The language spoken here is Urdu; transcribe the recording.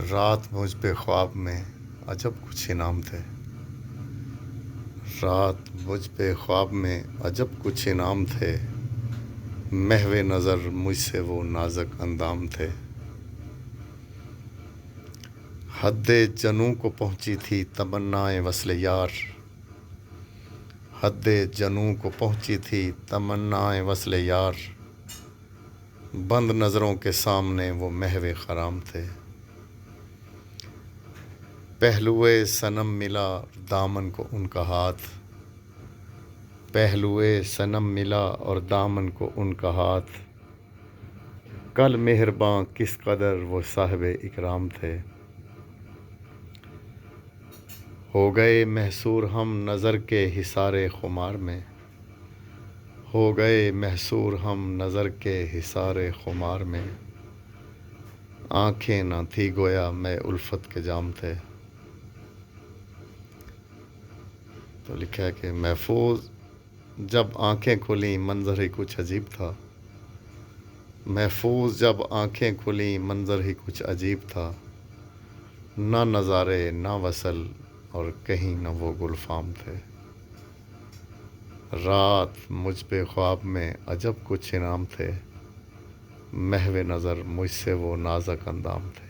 رات مجھ پہ خواب میں عجب کچھ انعام تھے، رات مجھ پہ خواب میں عجب کچھ انعام تھے، محو نظر مجھ سے وہ نازک اندام تھے۔ حد جنوں کو پہنچی تھی تمنائے وصل یار، حد جنوں کو پہنچی تھی تمنائے وصل یار، بند نظروں کے سامنے وہ محو خرام تھے۔ پہلوئے صنم ملا دامن کو ان کا ہاتھ، پہلوئے صنم ملا اور دامن کو ان کا ہاتھ، کل مہرباں کس قدر وہ صاحب اکرام تھے۔ ہو گئے محصور ہم نظر کے حصار خمار میں، ہو گئے محصور ہم نظر کے حصار خمار میں، آنکھیں نہ تھی گویا میں الفت کے جام تھے۔ تو لکھا ہے کہ محفوظ جب آنکھیں کھلیں منظر ہی کچھ عجیب تھا، محفوظ جب آنکھیں کھلیں منظر ہی کچھ عجیب تھا، نہ نظارے نہ وصل اور کہیں نہ وہ گلفام تھے۔ رات مجھ پہ خواب میں عجب کچھ انعام تھے، محو نظر مجھ سے وہ نازک اندام تھے۔